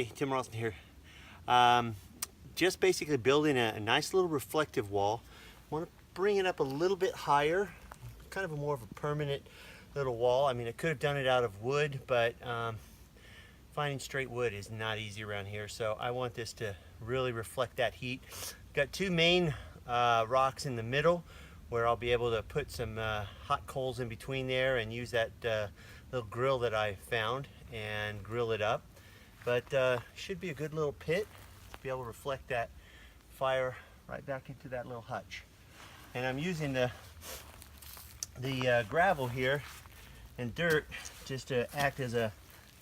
Hey, Tim Ralston here. Just basically building a nice little reflective wall. I want to bring it up a little bit higher, kind of a more of a permanent little wall. I mean, I could have done it out of wood, but finding straight wood is not easy around here, so I want this to really reflect that heat. Got two main rocks in the middle where I'll be able to put some hot coals in between there and use that little grill that I found and grill it up. But should be a good little pit to be able to reflect that fire right back into that little hutch. And I'm using the gravel here and dirt just to act as a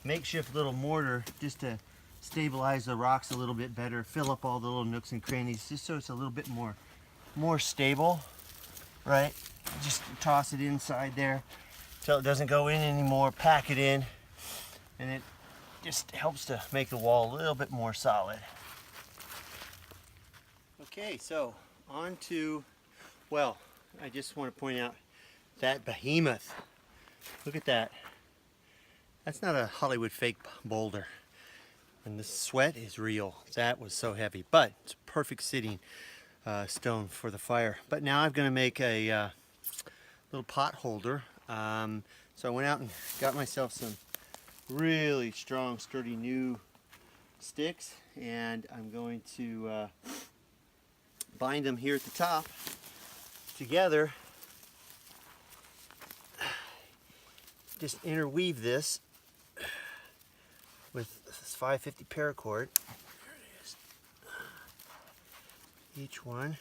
makeshift little mortar, just to stabilize the rocks a little bit better, fill up all the little nooks and crannies, just so it's a little bit more stable, right? Just toss it inside there till it doesn't go in anymore, pack it in, and it just helps to make the wall a little bit more solid. Okay, so on to, well, I just want to point out that behemoth. Look at that. That's not a Hollywood fake boulder. And the sweat is real. That was so heavy, but it's a perfect sitting stone for the fire. But now I'm going to make a little pot holder. So I went out and got myself some really strong, sturdy new sticks, and I'm going to bind them here at the top together. Just interweave this with this 550 paracord. There it is. Each one.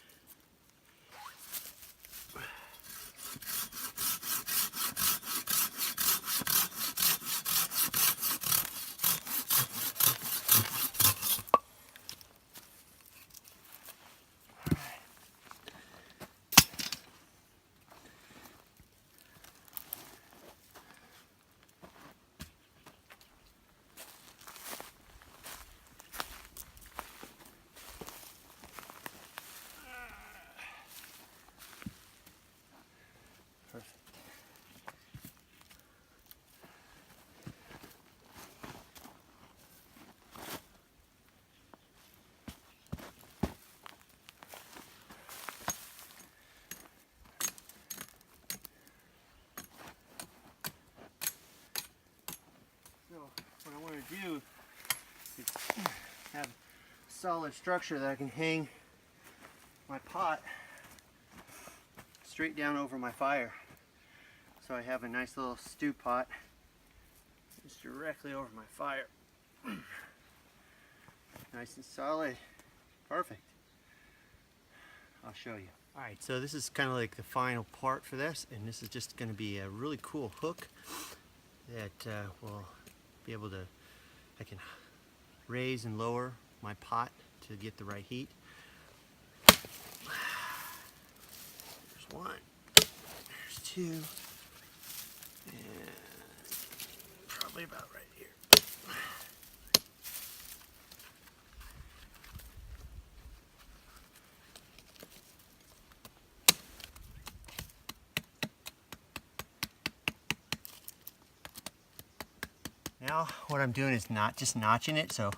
What I want to do is have a solid structure that I can hang my pot straight down over my fire. So I have a nice little stew pot just directly over my fire. Nice and solid. Perfect. I'll show you. Alright, so this is kind of like the final part for this, and this is just going to be a really cool hook that will be able to, I can raise and lower my pot to get the right heat. There's one, there's two, and probably about right here. Now what I'm doing is not just notching it, so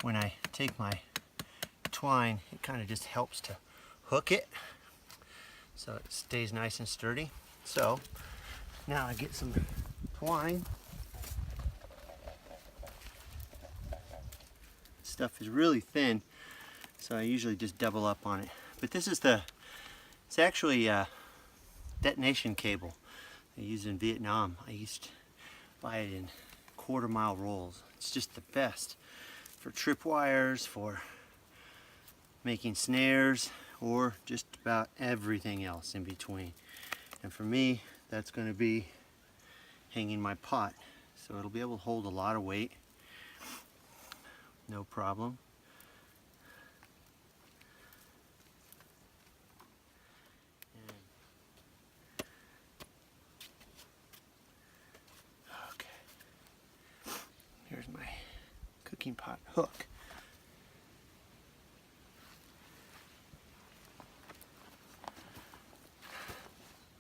when I take my twine, it kind of just helps to hook it so it stays nice and sturdy. So now I get some twine. Stuff is really thin, so I usually just double up on it. But this is it's actually a detonation cable I used in Vietnam. I used to buy it in quarter-mile rolls. It's just the best for tripwires, for making snares, or just about everything else in between. And for me, that's going to be hanging my pot. So it'll be able to hold a lot of weight, no problem. Here's my cooking pot hook.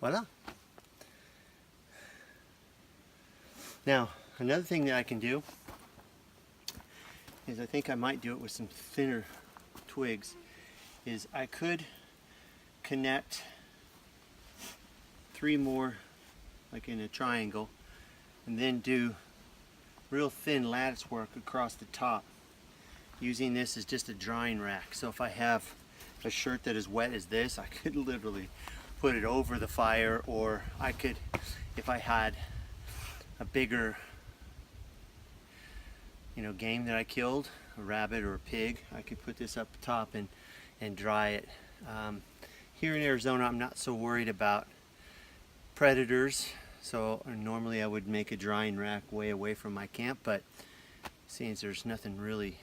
Voila. Now, another thing that I can do is I think I might do it with some thinner twigs, is I could connect 3 more like in a triangle and then do real thin lattice work across the top, using this as just a drying rack. So if I have a shirt that is wet as this, I could literally put it over the fire, or I could, if I had a bigger game that I killed, a rabbit or a pig, I could put this up top and dry it. Here in Arizona, I'm not so worried about predators, so normally I would make a drying rack way away from my camp, but seeing there's nothing really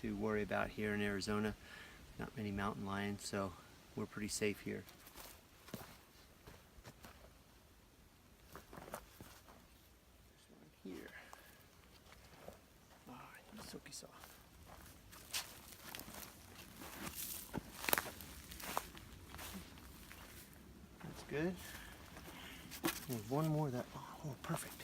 to worry about here in Arizona, not many mountain lions, so we're pretty safe here. This one here. I need a silky saw. That's good. There's one more that, oh, perfect.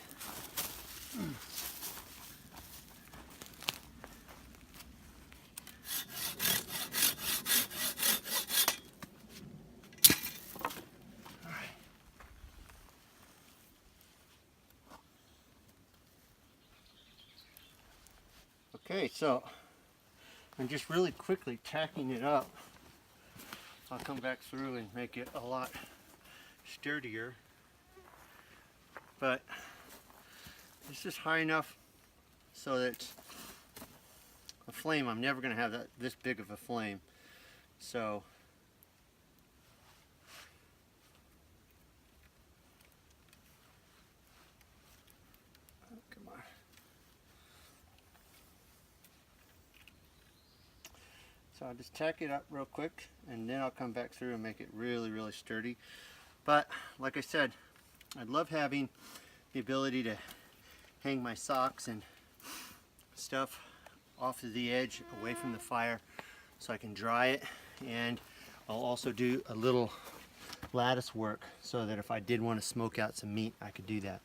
Okay, so I'm just really quickly tacking it up. I'll come back through and make it a lot sturdier, but it's just high enough so that a flame, I'm never going to have this big of a flame, so come on. So I'll just tack it up real quick, and then I'll come back through and make it really, really sturdy. But like I said, I'd love having the ability to hang my socks and stuff off of the edge away from the fire so I can dry it, and I'll also do a little lattice work so that if I did want to smoke out some meat, I could do that.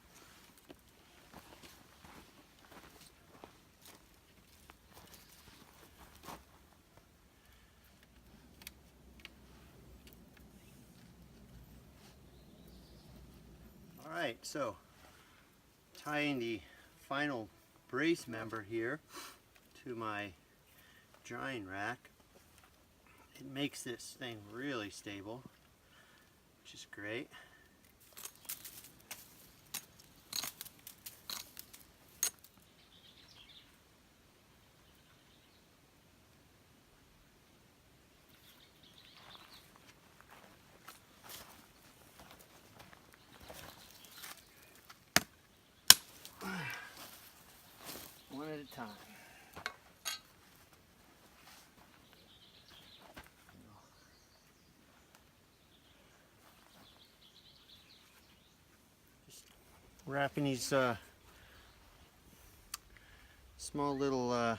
Alright, so tying the final brace member here to my drying rack, it makes this thing really stable, which is great. One at a time. Just wrapping these small little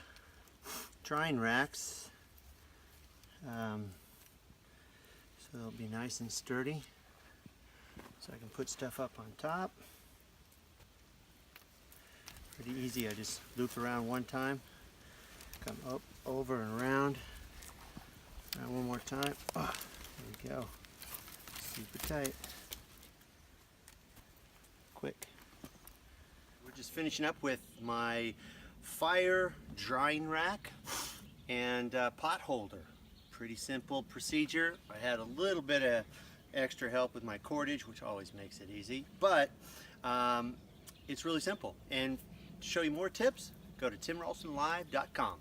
drying racks so they'll be nice and sturdy, so I can put stuff up on top. Pretty easy. I just loop around one time, come up, over and around one more time. Oh, there we go. Super tight. Quick. We're just finishing up with my fire drying rack and pot holder. Pretty simple procedure. I had a little bit of extra help with my cordage, which always makes it easy, but it's really simple. And to show you more tips, go to timralstonlive.com.